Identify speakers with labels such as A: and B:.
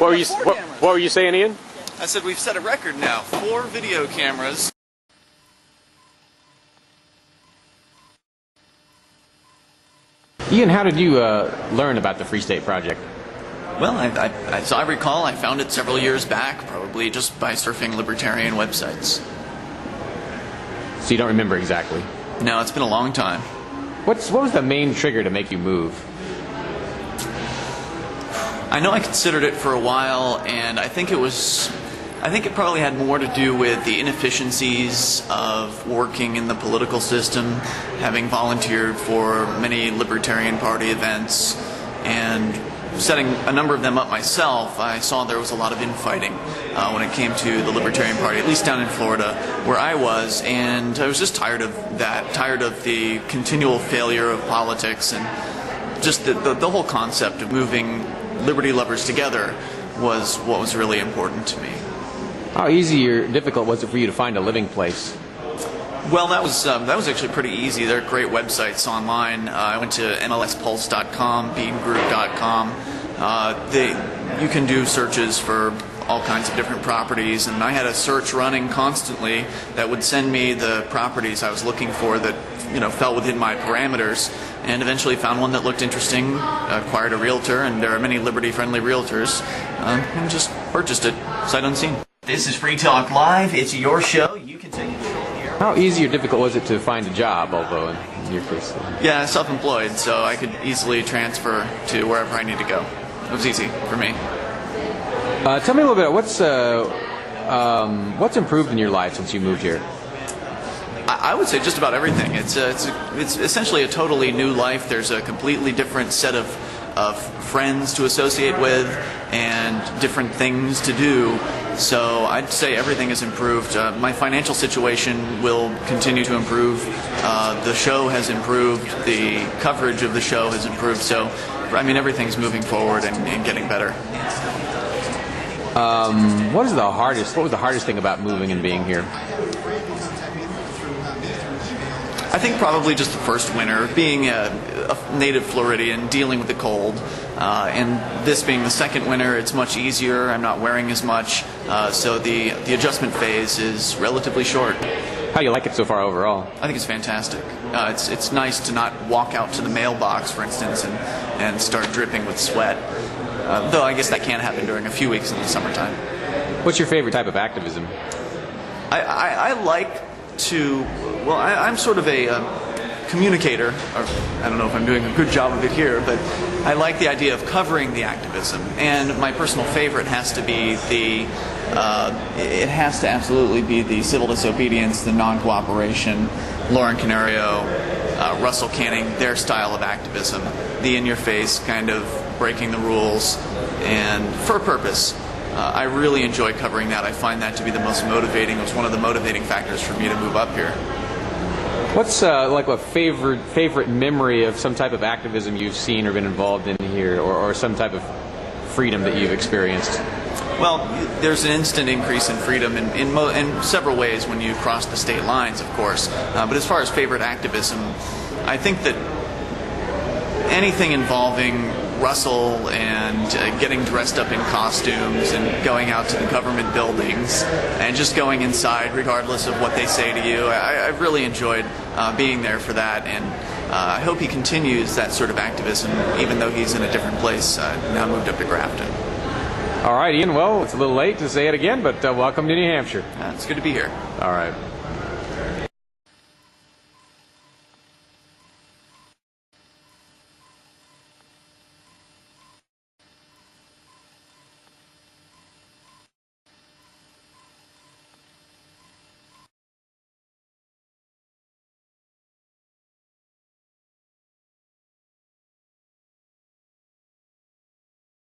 A: What were you saying, Ian?
B: I said we've set a record now. 4 video cameras.
A: Ian, how did you learn about the Free State Project?
B: Well, as I recall, I found it several years back, probably just by surfing libertarian websites.
A: So you don't remember exactly?
B: No, it's been a long time.
A: What was the main trigger to make you move?
B: I know I considered it for a while, and I think it probably had more to do with the inefficiencies of working in the political system, having volunteered for many Libertarian Party events, and setting a number of them up myself. I saw there was a lot of infighting when it came to the Libertarian Party, at least down in Florida where I was, and I was just tired of that, tired of the continual failure of politics, and just the whole concept of moving liberty lovers together was what was really important to me.
A: How easy or difficult was it for you to find a living place?
B: Well, that was actually pretty easy. There are great websites online. I went to MLSpulse.com, beangroup.com. You can do searches for all kinds of different properties, and I had a search running constantly that would send me the properties I was looking for that fell within my parameters, and eventually found one that looked interesting, acquired a realtor, and there are many liberty-friendly realtors, and just purchased it sight unseen. This is Free Talk Live. It's your show. You can take control here.
A: How easy or difficult was it to find a job, although in your case?
B: Yeah, self-employed, so I could easily transfer to wherever I need to go. It was easy for me.
A: Tell me a little bit, what's improved in your life since you moved here?
B: I would say just about everything. It's essentially a totally new life. There's a completely different set of friends to associate with and different things to do. So I'd say everything has improved. My financial situation will continue to improve. The show has improved. The coverage of the show has improved. So, I mean, everything's moving forward and getting better.
A: What was the hardest thing about moving and being here?
B: I think probably just the first winter, being a native Floridian, dealing with the cold, and this being the second winter, it's much easier. I'm not wearing as much, so the adjustment phase is relatively short.
A: How do you like it so far overall?
B: I think it's fantastic. It's nice to not walk out to the mailbox, for instance, and start dripping with sweat. Though I guess that can happen during a few weeks in the summertime.
A: What's your favorite type of activism?
B: I like to, well, I'm sort of a communicator, or I don't know if I'm doing a good job of it here, but I like the idea of covering the activism. And my personal favorite has to be it has to absolutely be the civil disobedience, the non-cooperation, Lauren Canario, Russell Canning, their style of activism, the in-your-face kind of breaking the rules, and for a purpose. I really enjoy covering that. I find that to be the most motivating. It was one of the motivating factors for me to move up here.
A: What's like a favorite memory of some type of activism you've seen or been involved in here, or some type of freedom that you've experienced?
B: Well, there's an instant increase in freedom in several ways when you cross the state lines, of course. But as far as favorite activism, I think that anything involving Russell and getting dressed up in costumes and going out to the government buildings and just going inside regardless of what they say to you. I've really enjoyed being there for that, and I hope he continues that sort of activism even though he's in a different place, now moved up to Grafton.
A: All right, Ian, well, it's a little late to say it again, but welcome to New Hampshire.
B: It's good to be here.
A: All right.